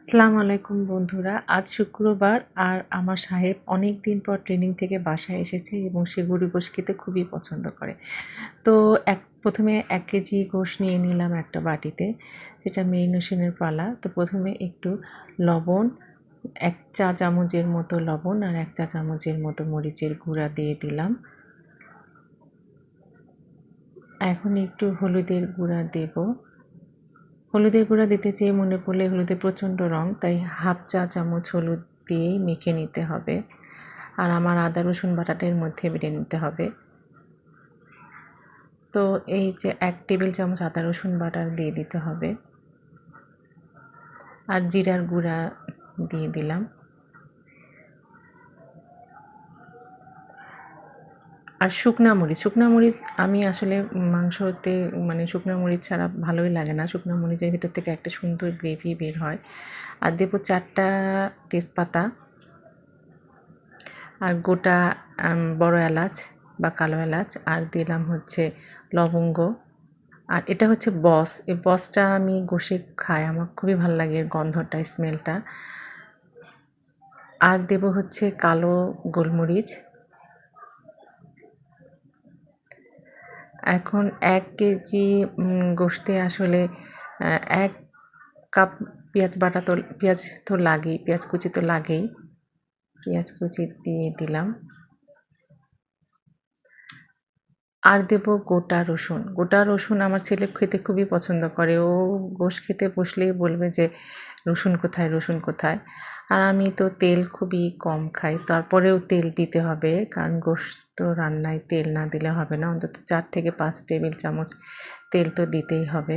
আসসালামু আলাইকুম বন্ধুরা। আজ শুক্রবার আর আমার সাহেব অনেক দিন পর ট্রেনিং থেকে বাসায় এসেছে এবং সে গরু গোশ খেতে খুবই পছন্দ করে। তো প্রথমে ১ কেজি গোশ নিয়ে নিলাম একটা বাটিতে, যেটা মেরিনেশনের পালা। তো প্রথমে একটু লবণ, ১ চা চামচের মতো লবণ আর ১ চা চামচের মতো মরিচের গুঁড়া দিয়ে দিলাম। এখন একটু হলুদের গুঁড়া দেব। হলুদের গুঁড়া দিতে চেয়ে মনে পড়লে হলুদের প্রচণ্ড রং, তাই হাফ চা চামচ হলুদ দিয়েই মেখে নিতে হবে। আর আমার আদা রসুন বাটাটা এর মধ্যে বেটে নিতে হবে। তো এই যে ১ টেবিল চামচ আদা রসুন বাটা দিয়ে দিতে হবে আর জিরার গুঁড়া দিয়ে দিলাম। আর শুকনা মরিচ আমি আসলে মাংসতে মানে শুকনা মরিচ ছাড়া ভালোই লাগে না। শুকনা মরিচের ভিতর থেকে একটা সুন্দর গ্রেভি বের হয়। আর দেবো ৪টা তেজপাতা আর গোটা বড় এলাচ বা কালো এলাচ, আর দিলাম হচ্ছে লবঙ্গ। আর এটা হচ্ছে বস। এই বসটা আমি গোশে খাই, আমার খুবই ভালো লাগে এর গন্ধটা, স্মেলটা। আর দেব হচ্ছে কালো গোলমরিচ। এখন ১ কেজি গোশতে আসলে ১ কাপ পেঁয়াজ বাটা তো পেঁয়াজ তো লাগেই, পেঁয়াজ কুচি তো লাগেই। পেঁয়াজ কুচি দিয়ে দিলাম। আর দেব গোটা রসুন। গোটা রসুন আমার ছেলে খেতে খুবই পছন্দ করে। ও গোশ খেতে বসলেই বলবে যে রসুন কোথায়, রসুন কোথায়? আর আমি তো তেল খুবই কম খাই। তারপরেও তেল দিতে হবে, কারণ গোশত রান্নায় তেল না দিলে হবে না। অন্তত ৪ থেকে ৫ টেবিল চামচ তেল তো দিতেই হবে।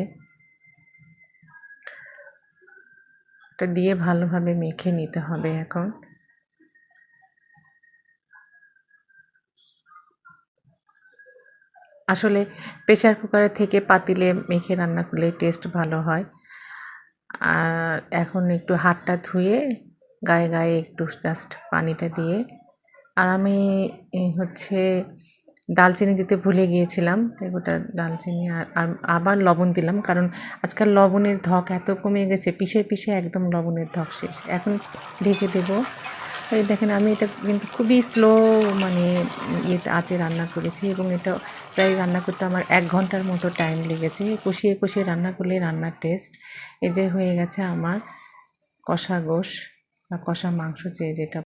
এটা দিয়ে ভালোভাবে মেখে নিতে হবে এখন। আসলে প্রেসার কুকারের থেকে পাতিলে মেখে রান্না করলে টেস্ট ভালো হয়। আর এখন একটু হাতটা ধুয়ে গায়ে গায়ে একটু জাস্ট পানিটা দিয়ে, আর আমি হচ্ছে দালচিনি দিতে ভুলে গিয়েছিলাম, তাই গোটা দালচিনি আর আবার লবণ দিলাম, কারণ আজকাল লবণের ধক এত কমে গেছে, পিষে পিষে একদম লবণের ধক শেষ। এখন ঢেকে দেবো। এই দেখেন আমি এটা কিন্তু খুবই স্লো মানে ইয়েতে আঁচে রান্না করেছি, এবং এটা প্রায় রান্না করতে আমার ১ ঘন্টার মতো টাইম লেগেছে। কষিয়ে কষিয়ে রান্না করলে রান্নার টেস্ট। এই যে হয়ে গেছে আমার কষা গোশ বা কষা মাংস, যেটা